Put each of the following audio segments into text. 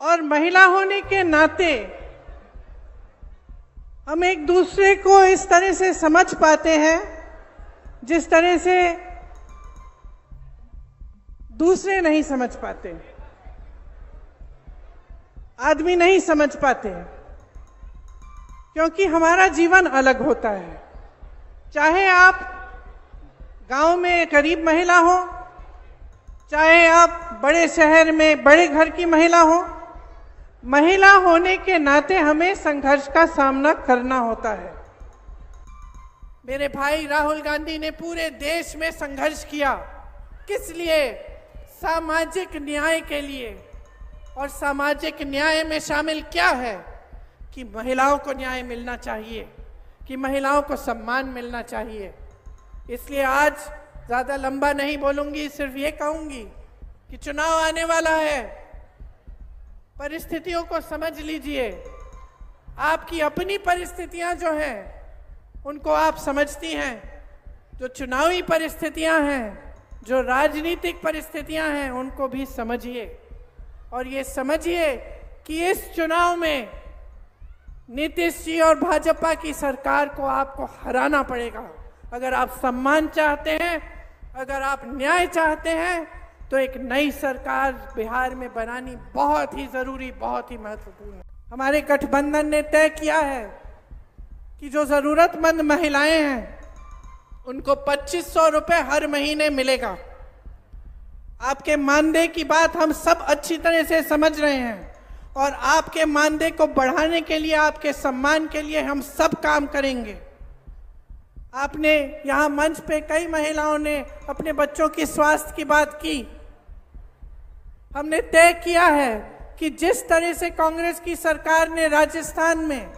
और महिला होने के नाते हम एक दूसरे को इस तरह से समझ पाते हैं जिस तरह से दूसरे नहीं समझ पाते, आदमी नहीं समझ पाते, क्योंकि हमारा जीवन अलग होता है। चाहे आप गांव में गरीब महिला हो, चाहे आप बड़े शहर में बड़े घर की महिला हो, महिला होने के नाते हमें संघर्ष का सामना करना होता है। मेरे भाई राहुल गांधी ने पूरे देश में संघर्ष किया। किस लिए? सामाजिक न्याय के लिए। और सामाजिक न्याय में शामिल क्या है कि महिलाओं को न्याय मिलना चाहिए, कि महिलाओं को सम्मान मिलना चाहिए। इसलिए आज ज्यादा लंबा नहीं बोलूंगी, सिर्फ ये कहूंगी कि चुनाव आने वाला है, परिस्थितियों को समझ लीजिए। आपकी अपनी परिस्थितियां जो हैं उनको आप समझती हैं, जो चुनावी परिस्थितियां हैं, जो राजनीतिक परिस्थितियां हैं उनको भी समझिए। और ये समझिए कि इस चुनाव में नीतीश जी और भाजपा की सरकार को आपको हराना पड़ेगा। अगर आप सम्मान चाहते हैं, अगर आप न्याय चाहते हैं, तो एक नई सरकार बिहार में बनानी बहुत ही जरूरी, बहुत ही महत्वपूर्ण है। हमारे गठबंधन ने तय किया है कि जो जरूरतमंद महिलाएं हैं उनको 2500 रुपए हर महीने मिलेगा। आपके मानदेय की बात हम सब अच्छी तरह से समझ रहे हैं और आपके मानदेय को बढ़ाने के लिए, आपके सम्मान के लिए हम सब काम करेंगे। आपने यहाँ मंच पे कई महिलाओं ने अपने बच्चों की स्वास्थ्य की बात की। हमने तय किया है कि जिस तरह से कांग्रेस की सरकार ने राजस्थान में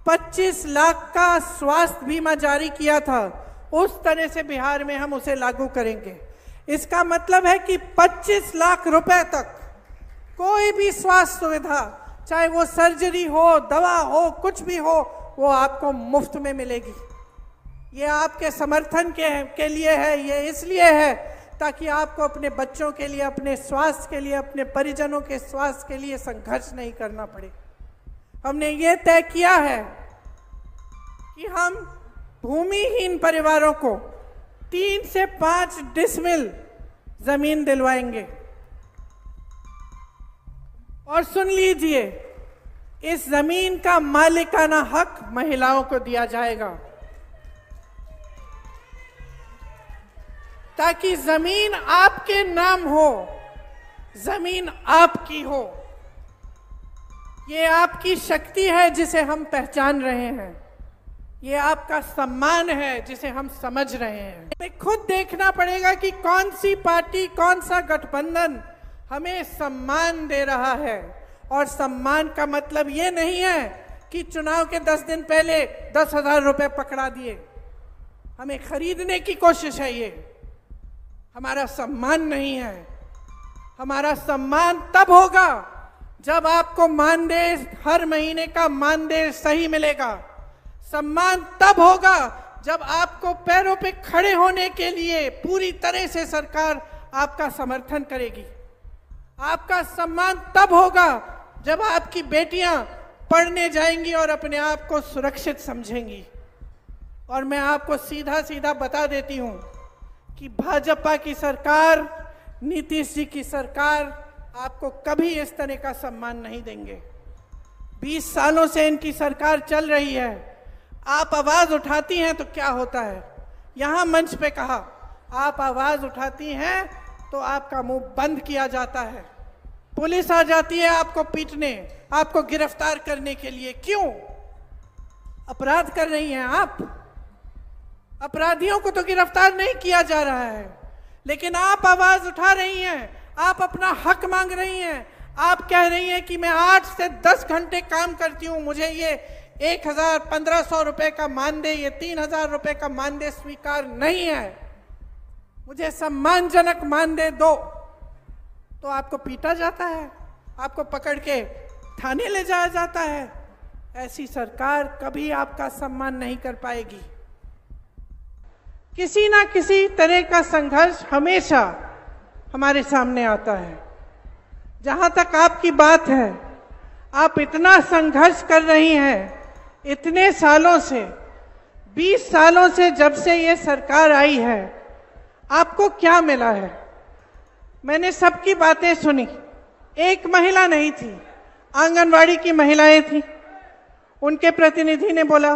25 लाख का स्वास्थ्य बीमा जारी किया था, उस तरह से बिहार में हम उसे लागू करेंगे। इसका मतलब है कि 25 लाख रुपए तक कोई भी स्वास्थ्य सुविधा, चाहे वो सर्जरी हो, दवा हो, कुछ भी हो, वो आपको मुफ्त में मिलेगी। ये आपके समर्थन के लिए है, ये इसलिए है ताकि आपको अपने बच्चों के लिए, अपने स्वास्थ्य के लिए, अपने परिजनों के स्वास्थ्य के लिए संघर्ष नहीं करना पड़े। हमने ये तय किया है कि हम भूमिहीन परिवारों को 3 से 5 डिसमिल जमीन दिलवाएंगे। और सुन लीजिए, इस जमीन का मालिकाना हक महिलाओं को दिया जाएगा ताकि जमीन आपके नाम हो, जमीन आपकी हो। ये आपकी शक्ति है जिसे हम पहचान रहे हैं, ये आपका सम्मान है जिसे हम समझ रहे हैं। हमें खुद देखना पड़ेगा कि कौन सी पार्टी, कौन सा गठबंधन हमें सम्मान दे रहा है। और सम्मान का मतलब ये नहीं है कि चुनाव के 10 दिन पहले 10,000 रुपए पकड़ा दिए, हमें खरीदने की कोशिश है। ये हमारा सम्मान नहीं है। हमारा सम्मान तब होगा जब आपको मानदेय, हर महीने का मानदेय सही मिलेगा। सम्मान तब होगा जब आपको पैरों पे खड़े होने के लिए पूरी तरह से सरकार आपका समर्थन करेगी। आपका सम्मान तब होगा जब आपकी बेटियां पढ़ने जाएंगी और अपने आप को सुरक्षित समझेंगी। और मैं आपको सीधा सीधा बता देती हूं कि भाजपा की सरकार, नीतीश जी की सरकार आपको कभी इस तरह का सम्मान नहीं देंगे। 20 सालों से इनकी सरकार चल रही है। आप आवाज उठाती हैं तो क्या होता है? यहां मंच पे कहा, आप आवाज उठाती हैं तो आपका मुंह बंद किया जाता है, पुलिस आ जाती है आपको पीटने, आपको गिरफ्तार करने के लिए। क्यों? अपराध कर रही हैं आप। अपराधियों को तो गिरफ्तार नहीं किया जा रहा है, लेकिन आप आवाज उठा रही हैं, आप अपना हक मांग रही हैं। आप कह रही हैं कि मैं 8 से 10 घंटे काम करती हूं, मुझे ये 1,000-1,500 रुपए का मानदेय, ये 3,000 रुपए का मानदेय स्वीकार नहीं है, मुझे सम्मानजनक मानदेय दो। तो आपको पीटा जाता है, आपको पकड़ के थाने ले जाया जाता है। ऐसी सरकार कभी आपका सम्मान नहीं कर पाएगी। किसी ना किसी तरह का संघर्ष हमेशा हमारे सामने आता है। जहां तक आपकी बात है, आप इतना संघर्ष कर रही हैं इतने सालों से, 20 सालों से, जब से ये सरकार आई है, आपको क्या मिला है? मैंने सबकी बातें सुनी। एक महिला नहीं थी, आंगनवाड़ी की महिलाएं थी, उनके प्रतिनिधि ने बोला,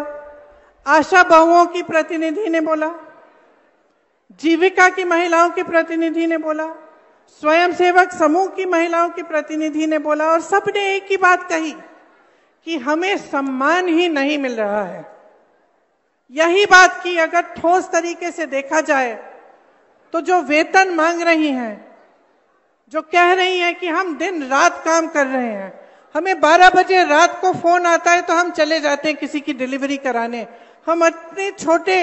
आशा बहुओं की प्रतिनिधि ने बोला, जीविका की महिलाओं के प्रतिनिधि ने बोला, स्वयंसेवक समूह की महिलाओं की प्रतिनिधि ने बोला, और सबने एक ही बात कही कि हमें सम्मान ही नहीं मिल रहा है। यही बात की अगर ठोस तरीके से देखा जाए तो जो वेतन मांग रही हैं, जो कह रही हैं कि हम दिन रात काम कर रहे हैं, हमें 12 बजे रात को फोन आता है तो हम चले जाते हैं किसी की डिलीवरी कराने, हम अपने छोटे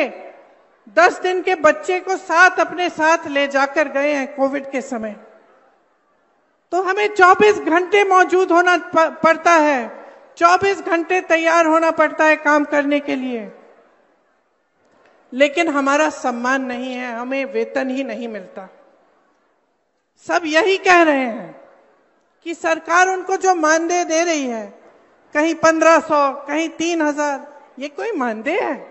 10 दिन के बच्चे को अपने साथ ले जाकर गए हैं कोविड के समय, तो हमें 24 घंटे मौजूद होना पड़ता है, 24 घंटे तैयार होना पड़ता है काम करने के लिए, लेकिन हमारा सम्मान नहीं है, हमें वेतन ही नहीं मिलता। सब यही कह रहे हैं कि सरकार उनको जो मानदेय दे रही है, कहीं 1500, कहीं 3000, ये कोई मानदेय है?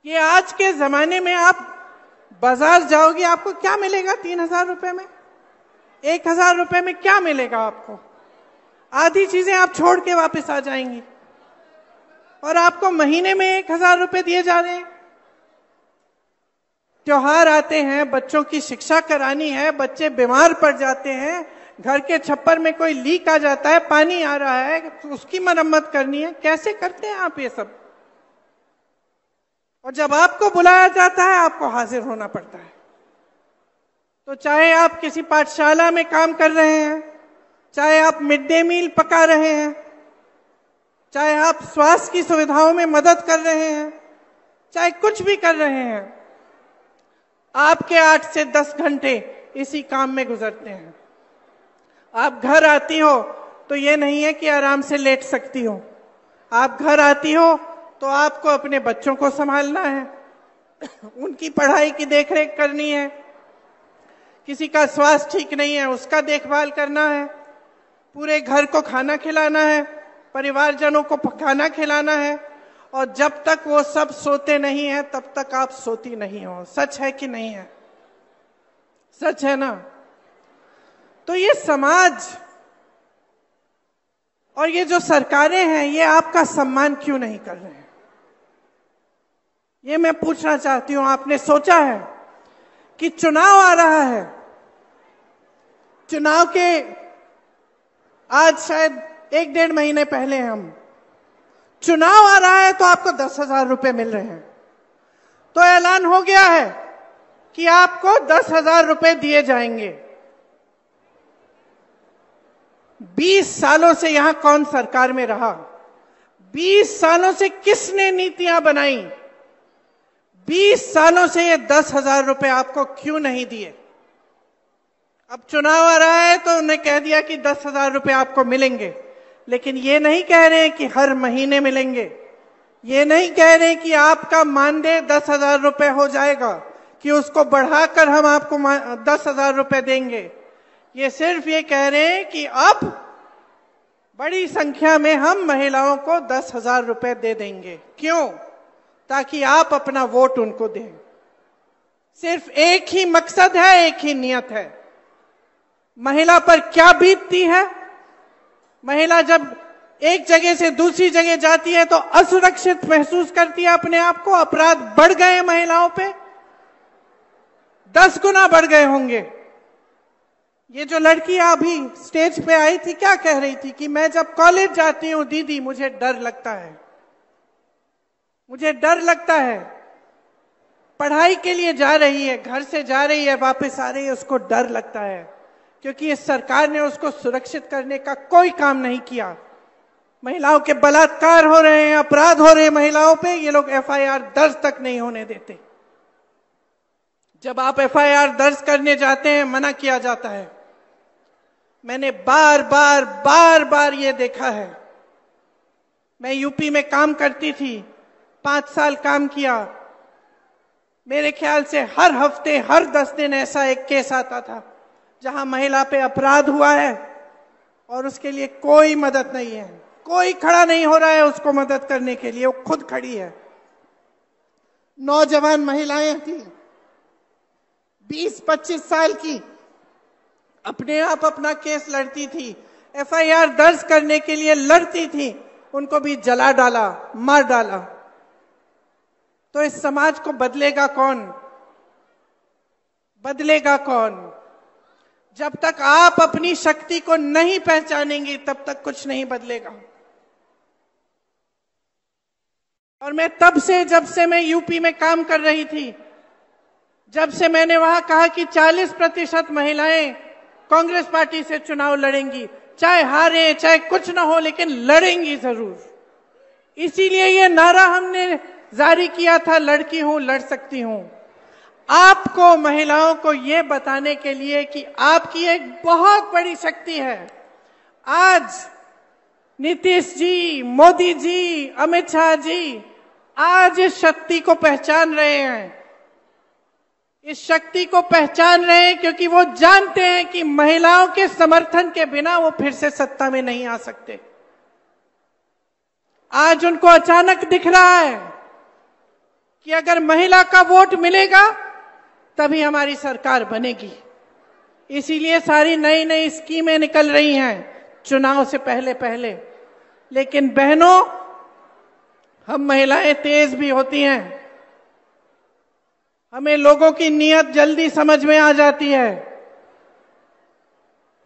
ये आज के जमाने में आप बाजार जाओगे, आपको क्या मिलेगा 3000 रुपए में? 1000 रुपए में क्या मिलेगा आपको? आधी चीजें आप छोड़ के वापस आ जाएंगी, और आपको महीने में 1000 रुपए दिए जा रहे हैं। त्योहार आते हैं, बच्चों की शिक्षा करानी है, बच्चे बीमार पड़ जाते हैं, घर के छप्पर में कोई लीक आ जाता है, पानी आ रहा है, उसकी मरम्मत करनी है, कैसे करते हैं आप ये सब? और जब आपको बुलाया जाता है, आपको हाजिर होना पड़ता है। तो चाहे आप किसी पाठशाला में काम कर रहे हैं, चाहे आप मिड डे मील पका रहे हैं, चाहे आप स्वास्थ्य की सुविधाओं में मदद कर रहे हैं, चाहे कुछ भी कर रहे हैं, आपके 8 से 10 घंटे इसी काम में गुजरते हैं। आप घर आती हो तो ये नहीं है कि आराम से लेट सकती हो, आप घर आती हो तो आपको अपने बच्चों को संभालना है, उनकी पढ़ाई की देखरेख करनी है, किसी का स्वास्थ्य ठीक नहीं है उसका देखभाल करना है, पूरे घर को खाना खिलाना है, परिवारजनों को खाना खिलाना है, और जब तक वो सब सोते नहीं है तब तक आप सोती नहीं हो। सच है कि नहीं है? सच है ना? तो ये समाज और ये जो सरकारें हैं, ये आपका सम्मान क्यों नहीं कर रहे हैं? ये मैं पूछना चाहती हूं। आपने सोचा है कि चुनाव आ रहा है, चुनाव के आज शायद 1-1.5 महीने पहले हम चुनाव आ रहा है तो आपको 10,000 रुपए मिल रहे हैं, तो ऐलान हो गया है कि आपको 10,000 रुपए दिए जाएंगे। 20 सालों से यहां कौन सरकार में रहा? 20 सालों से किसने नीतियां बनाई? 20 सालों से ये 10,000 रुपए आपको क्यों नहीं दिए? अब चुनाव आ रहा है तो उन्हें कह दिया कि 10,000 रुपए आपको मिलेंगे, लेकिन ये नहीं कह रहे कि हर महीने मिलेंगे, ये नहीं कह रहे कि आपका मानदेय 10,000 रुपए हो जाएगा, कि उसको बढ़ाकर हम आपको 10,000 रुपए देंगे। ये सिर्फ ये कह रहे हैं कि अब बड़ी संख्या में हम महिलाओं को 10,000 रुपए दे देंगे। क्यों? ताकि आप अपना वोट उनको दें। सिर्फ एक ही मकसद है, एक ही नियत है। महिला पर क्या बीतती है? महिला जब एक जगह से दूसरी जगह जाती है तो असुरक्षित महसूस करती है अपने आप को। अपराध बढ़ गए हैं महिलाओं पे, 10 गुना बढ़ गए होंगे। ये जो लड़की अभी स्टेज पे आई थी, क्या कह रही थी कि मैं जब कॉलेज जाती हूं दीदी मुझे डर लगता है, मुझे डर लगता है। पढ़ाई के लिए जा रही है, घर से जा रही है, वापस आ रही है, उसको डर लगता है, क्योंकि इस सरकार ने उसको सुरक्षित करने का कोई काम नहीं किया। महिलाओं के बलात्कार हो रहे हैं, अपराध हो रहे हैं महिलाओं पे, ये लोग FIR दर्ज तक नहीं होने देते। जब आप FIR दर्ज करने जाते हैं, मना किया जाता है। मैंने बार बार ये देखा है। मैं यूपी में काम करती थी, 5 साल काम किया। मेरे ख्याल से हर हफ्ते, हर 10 दिन ऐसा एक केस आता था। जहां महिला पे अपराध हुआ है और उसके लिए कोई मदद नहीं है, कोई खड़ा नहीं हो रहा है उसको मदद करने के लिए, वो खुद खड़ी है। नौजवान महिलाएं थी 20-25 साल की, अपने आप अपना केस लड़ती थी, एफआईआर दर्ज करने के लिए लड़ती थी, उनको भी जला डाला, मार डाला। तो इस समाज को बदलेगा कौन? बदलेगा कौन? जब तक आप अपनी शक्ति को नहीं पहचानेंगे तब तक कुछ नहीं बदलेगा। और मैं तब से, जब से मैं यूपी में काम कर रही थी, जब से मैंने वहां कहा कि 40% महिलाएं कांग्रेस पार्टी से चुनाव लड़ेंगी, चाहे हारे चाहे कुछ ना हो, लेकिन लड़ेंगी जरूर। इसीलिए ये नारा हमने जारी किया था, लड़की हूं लड़ सकती हूं। आपको, महिलाओं को ये बताने के लिए कि आपकी एक बहुत बड़ी शक्ति है। आज नीतीश जी, मोदी जी, अमित शाह जी आज इस शक्ति को पहचान रहे हैं। इस शक्ति को पहचान रहे हैं क्योंकि वो जानते हैं कि महिलाओं के समर्थन के बिना वो फिर से सत्ता में नहीं आ सकते। आज उनको अचानक दिख रहा है कि अगर महिला का वोट मिलेगा तभी हमारी सरकार बनेगी। इसीलिए सारी नई नई स्कीमें निकल रही हैं चुनाव से पहले पहले। लेकिन बहनों, हम महिलाएं तेज भी होती हैं, हमें लोगों की नीयत जल्दी समझ में आ जाती है।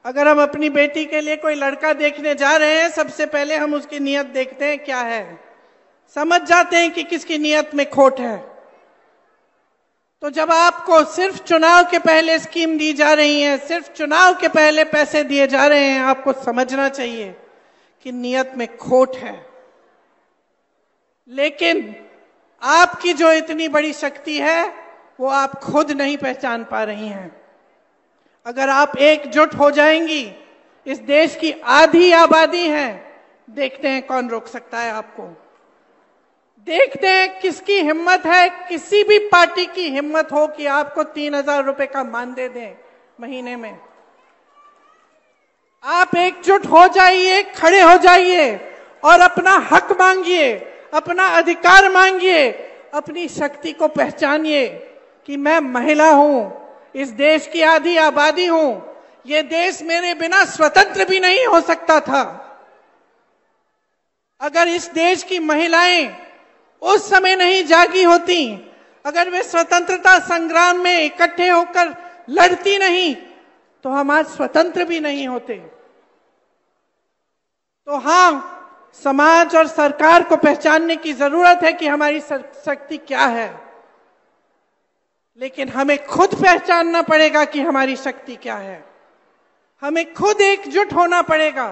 अगर हम अपनी बेटी के लिए कोई लड़का देखने जा रहे हैं, सबसे पहले हम उसकी नीयत देखते हैं क्या है, समझ जाते हैं कि किसकी नीयत में खोट है। तो जब आपको सिर्फ चुनाव के पहले स्कीम दी जा रही है, सिर्फ चुनाव के पहले पैसे दिए जा रहे हैं, आपको समझना चाहिए कि नीयत में खोट है। लेकिन आपकी जो इतनी बड़ी शक्ति है वो आप खुद नहीं पहचान पा रही हैं। अगर आप एकजुट हो जाएंगी, इस देश की आधी आबादी है, देखते हैं कौन रोक सकता है आपको। देखते हैं किसकी हिम्मत है, किसी भी पार्टी की हिम्मत हो कि आपको 3000 रुपए का मानदेय दें महीने में। आप एकजुट हो जाइए, खड़े हो जाइए और अपना हक मांगिए, अपना अधिकार मांगिए, अपनी शक्ति को पहचानिए कि मैं महिला हूं, इस देश की आधी आबादी हूं, ये देश मेरे बिना स्वतंत्र भी नहीं हो सकता था। अगर इस देश की महिलाएं उस समय नहीं जागी होती, अगर वे स्वतंत्रता संग्राम में इकट्ठे होकर लड़ती नहीं, तो हम आज स्वतंत्र भी नहीं होते। तो हाँ, समाज और सरकार को पहचानने की जरूरत है कि हमारी शक्ति क्या है, लेकिन हमें खुद पहचानना पड़ेगा कि हमारी शक्ति क्या है। हमें खुद एकजुट होना पड़ेगा,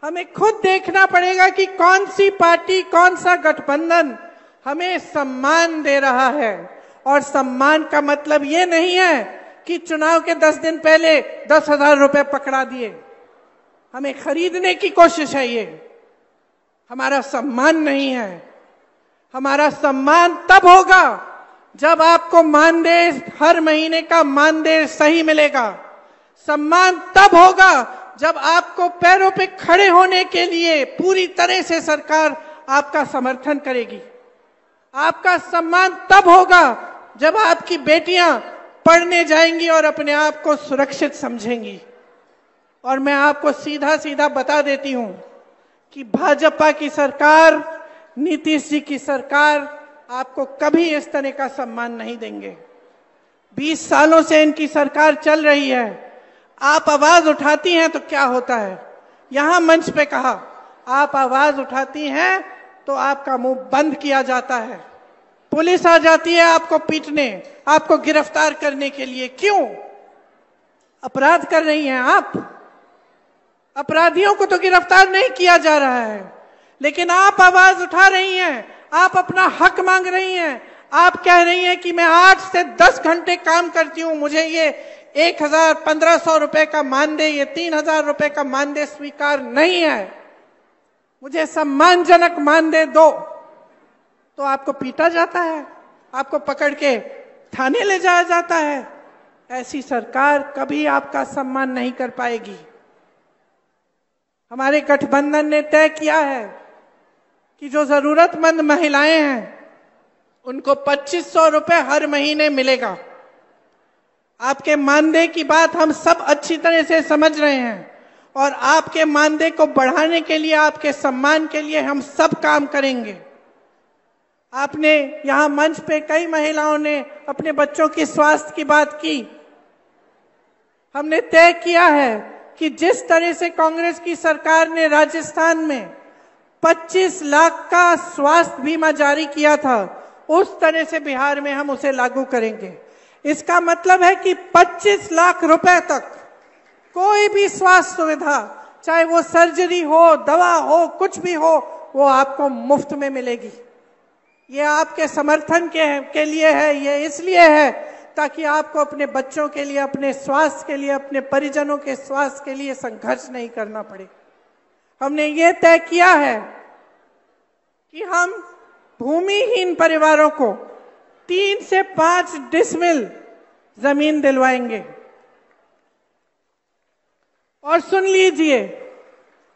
हमें खुद देखना पड़ेगा कि कौन सी पार्टी, कौन सा गठबंधन हमें सम्मान दे रहा है। और सम्मान का मतलब ये नहीं है कि चुनाव के 10 दिन पहले 10,000 रुपए पकड़ा दिए, हमें खरीदने की कोशिश है। ये हमारा सम्मान नहीं है। हमारा सम्मान तब होगा जब आपको मानदेय, हर महीने का मानदेय सही मिलेगा। सम्मान तब होगा जब आपको पैरों पे खड़े होने के लिए पूरी तरह से सरकार आपका समर्थन करेगी। आपका सम्मान तब होगा जब आपकी बेटियां पढ़ने जाएंगी और अपने आप को सुरक्षित समझेंगी। और मैं आपको सीधा सीधा बता देती हूं कि भाजपा की सरकार, नीतीश जी की सरकार आपको कभी इस तरह का सम्मान नहीं देंगे। 20 सालों से इनकी सरकार चल रही है। आप आवाज उठाती हैं तो क्या होता है? यहां मंच पे कहा, आप आवाज उठाती हैं तो आपका मुंह बंद किया जाता है, पुलिस आ जाती है आपको पीटने, आपको गिरफ्तार करने के लिए। क्यों? अपराध कर रही हैं आप। अपराधियों को तो गिरफ्तार नहीं किया जा रहा है, लेकिन आप आवाज उठा रही हैं, आप अपना हक मांग रही हैं। आप कह रही हैं कि मैं 8 से 10 घंटे काम करती हूं, मुझे ये 1,000-1,500 रुपए का मानदेय, ये 3,000 रुपए का मानदेय स्वीकार नहीं है, मुझे सम्मानजनक मानदेय दो। तो आपको पीटा जाता है, आपको पकड़ के थाने ले जाया जाता है, ऐसी सरकार कभी आपका सम्मान नहीं कर पाएगी। हमारे गठबंधन ने तय किया है कि जो जरूरतमंद महिलाएं हैं उनको 2500 रुपए हर महीने मिलेगा। आपके मानदेय की बात हम सब अच्छी तरह से समझ रहे हैं और आपके मानदेय को बढ़ाने के लिए, आपके सम्मान के लिए हम सब काम करेंगे। आपने यहां मंच पे कई महिलाओं ने अपने बच्चों की स्वास्थ्य की बात की। हमने तय किया है कि जिस तरह से कांग्रेस की सरकार ने राजस्थान में 25 लाख का स्वास्थ्य बीमा जारी किया था, उस तरह से बिहार में हम उसे लागू करेंगे। इसका मतलब है कि 25 लाख रुपए तक कोई भी स्वास्थ्य सुविधा, चाहे वो सर्जरी हो, दवा हो, कुछ भी हो, वो आपको मुफ्त में मिलेगी। ये आपके समर्थन के लिए है, ये इसलिए है ताकि आपको अपने बच्चों के लिए, अपने स्वास्थ्य के लिए, अपने परिजनों के स्वास्थ्य के लिए संघर्ष नहीं करना पड़े। हमने ये तय किया है कि हम भूमिहीन परिवारों को 3 से 5 डिसमिल जमीन दिलवाएंगे। और सुन लीजिए,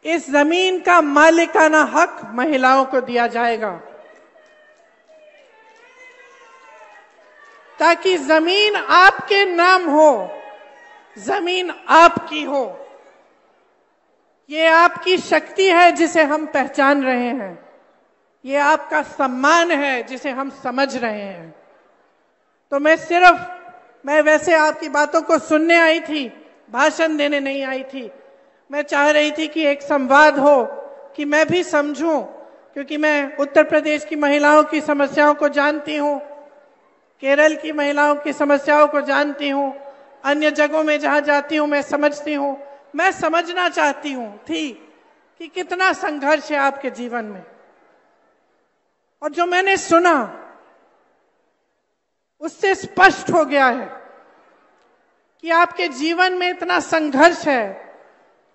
इस जमीन का मालिकाना हक महिलाओं को दिया जाएगा ताकि जमीन आपके नाम हो, जमीन आपकी हो। ये आपकी शक्ति है जिसे हम पहचान रहे हैं, ये आपका सम्मान है जिसे हम समझ रहे हैं। तो मैं वैसे आपकी बातों को सुनने आई थी, भाषण देने नहीं आई थी। मैं चाह रही थी कि एक संवाद हो, कि मैं भी समझूं, क्योंकि मैं उत्तर प्रदेश की महिलाओं की समस्याओं को जानती हूं, केरल की महिलाओं की समस्याओं को जानती हूं, अन्य जगहों में जहां जाती हूं मैं समझती हूं। मैं समझना चाहती हूं कि कितना संघर्ष है आपके जीवन में। और जो मैंने सुना उससे स्पष्ट हो गया है कि आपके जीवन में इतना संघर्ष है।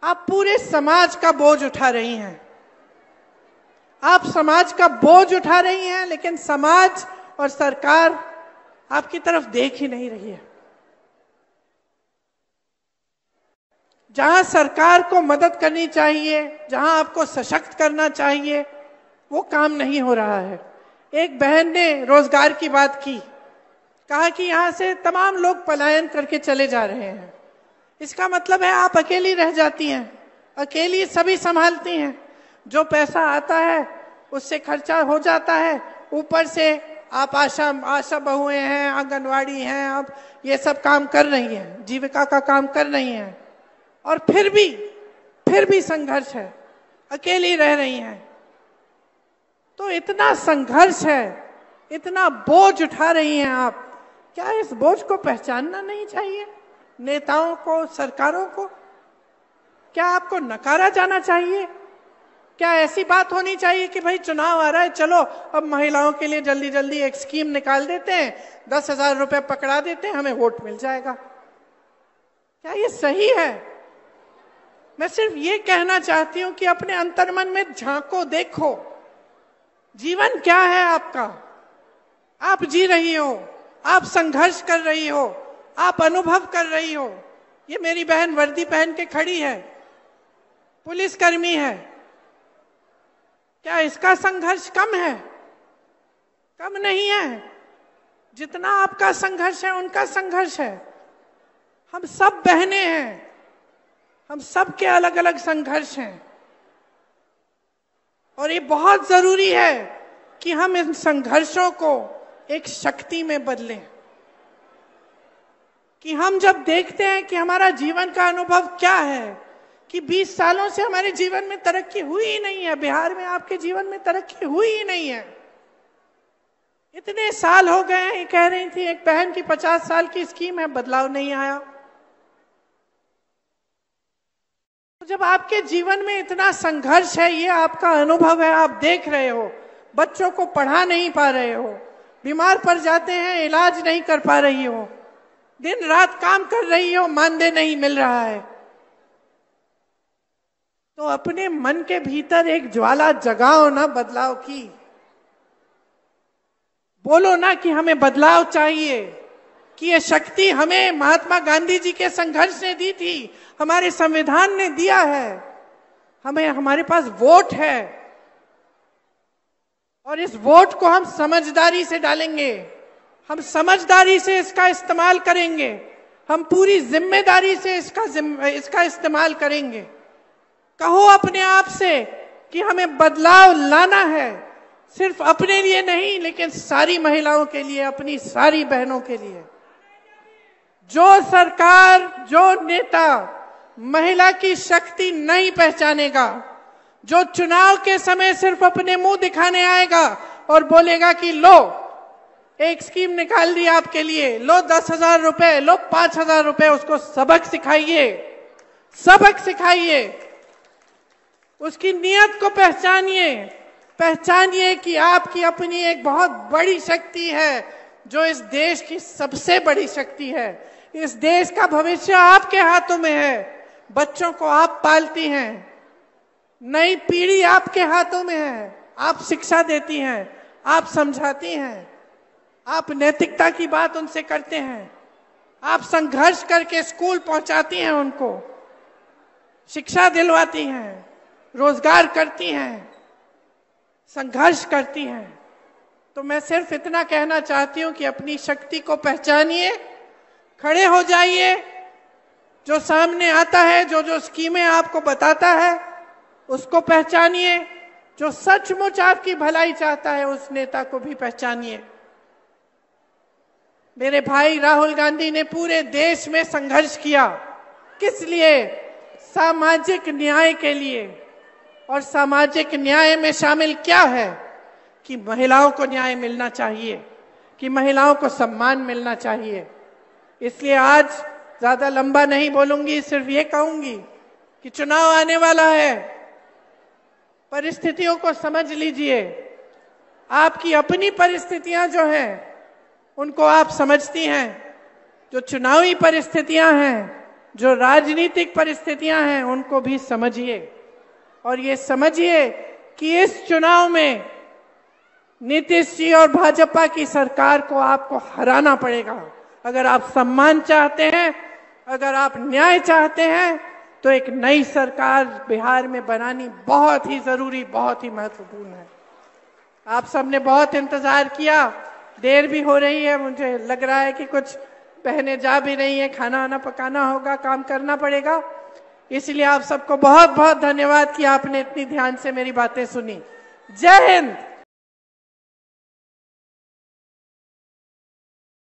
आप पूरे समाज का बोझ उठा रही हैं, आप समाज का बोझ उठा रही हैं, लेकिन समाज और सरकार आपकी तरफ देख ही नहीं रही है। जहां सरकार को मदद करनी चाहिए, जहां आपको सशक्त करना चाहिए, वो काम नहीं हो रहा है। एक बहन ने रोजगार की बात की, कहा कि यहां से तमाम लोग पलायन करके चले जा रहे हैं। इसका मतलब है आप अकेली रह जाती हैं, अकेली सभी संभालती हैं। जो पैसा आता है उससे खर्चा हो जाता है, ऊपर से आप आशा बहुएं हैं, आंगनवाड़ी हैं, आप ये सब काम कर रही हैं, जीविका का काम कर रही हैं, और फिर भी संघर्ष है, अकेली रह रही हैं। तो इतना संघर्ष है, इतना बोझ उठा रही हैं आप, क्या इस बोझ को पहचानना नहीं चाहिए नेताओं को, सरकारों को? क्या आपको नकारा जाना चाहिए? क्या ऐसी बात होनी चाहिए कि भाई चुनाव आ रहा है, चलो अब महिलाओं के लिए जल्दी जल्दी एक स्कीम निकाल देते हैं, 10,000 रुपए पकड़ा देते हैं, हमें वोट मिल जाएगा? क्या ये सही है? मैं सिर्फ ये कहना चाहती हूं कि अपने अंतर्मन में झांको, देखो जीवन क्या है आपका। आप जी रही हो, आप संघर्ष कर रही हो, आप अनुभव कर रही हो। ये मेरी बहन वर्दी पहन के खड़ी है, पुलिसकर्मी है। क्या इसका संघर्ष कम है? कम नहीं है। जितना आपका संघर्ष है उनका संघर्ष है। हम सब बहनें हैं, हम सब के अलग अलग संघर्ष हैं, और ये बहुत जरूरी है कि हम इन संघर्षों को एक शक्ति में बदलें। कि हम जब देखते हैं कि हमारा जीवन का अनुभव क्या है, कि 20 सालों से हमारे जीवन में तरक्की हुई ही नहीं है, बिहार में आपके जीवन में तरक्की हुई ही नहीं है, इतने साल हो गए हैं। ये कह रही थी एक बहन की 50 साल की स्कीम है, बदलाव नहीं आया। तो जब आपके जीवन में इतना संघर्ष है, ये आपका अनुभव है, आप देख रहे हो, बच्चों को पढ़ा नहीं पा रहे हो, बीमार पड़ जाते हैं, इलाज नहीं कर पा रही हो, दिन रात काम कर रही हो, मानदेय नहीं मिल रहा है, तो अपने मन के भीतर एक ज्वाला जगाओ ना बदलाव की। बोलो ना कि हमें बदलाव चाहिए। कि ये शक्ति हमें महात्मा गांधी जी के संघर्ष ने दी थी, हमारे संविधान ने दिया है। हमें, हमारे पास वोट है और इस वोट को हम समझदारी से डालेंगे, हम समझदारी से इसका इस्तेमाल करेंगे, हम पूरी जिम्मेदारी से इसका इस्तेमाल करेंगे। कहो अपने आप से कि हमें बदलाव लाना है, सिर्फ अपने लिए नहीं लेकिन सारी महिलाओं के लिए, अपनी सारी बहनों के लिए। जो सरकार, जो नेता महिला की शक्ति नहीं पहचानेगा, जो चुनाव के समय सिर्फ अपने मुंह दिखाने आएगा और बोलेगा कि लो एक स्कीम निकाल दी आपके लिए, लो 10,000 रुपए, लो 5,000 रुपए, उसको सबक सिखाइए, सबक सिखाइए, उसकी नीयत को पहचानिए, पहचानिए कि आपकी अपनी एक बहुत बड़ी शक्ति है जो इस देश की सबसे बड़ी शक्ति है। इस देश का भविष्य आपके हाथों में है। बच्चों को आप पालती हैं, नई पीढ़ी आपके हाथों में है। आप शिक्षा देती हैं, आप समझाती हैं, आप नैतिकता की बात उनसे करते हैं, आप संघर्ष करके स्कूल पहुंचाती हैं, उनको शिक्षा दिलवाती हैं, रोजगार करती हैं, संघर्ष करती हैं। तो मैं सिर्फ इतना कहना चाहती हूं कि अपनी शक्ति को पहचानिए, खड़े हो जाइए, जो सामने आता है, जो जो स्कीमें आपको बताता है उसको पहचानिए, जो सचमुच आपकी भलाई चाहता है उस नेता को भी पहचानिए। मेरे भाई राहुल गांधी ने पूरे देश में संघर्ष किया, किस लिए? सामाजिक न्याय के लिए। और सामाजिक न्याय में शामिल क्या है कि महिलाओं को न्याय मिलना चाहिए, कि महिलाओं को सम्मान मिलना चाहिए। इसलिए आज ज्यादा लंबा नहीं बोलूंगी, सिर्फ ये कहूंगी कि चुनाव आने वाला है, परिस्थितियों को समझ लीजिए। आपकी अपनी परिस्थितियां जो हैं उनको आप समझती हैं, जो चुनावी परिस्थितियां हैं, जो राजनीतिक परिस्थितियां हैं उनको भी समझिए। और ये समझिए कि इस चुनाव में नीतीश जी और भाजपा की सरकार को आपको हराना पड़ेगा। अगर आप सम्मान चाहते हैं, अगर आप न्याय चाहते हैं, तो एक नई सरकार बिहार में बनानी बहुत ही जरूरी, बहुत ही महत्वपूर्ण है। आप सबने बहुत इंतजार किया, देर भी हो रही है, मुझे लग रहा है कि कुछ बहनें जा भी रही हैं, खाना वाना पकाना होगा, काम करना पड़ेगा। इसलिए आप सबको बहुत बहुत धन्यवाद कि आपने इतनी ध्यान से मेरी बातें सुनी। जय हिंद।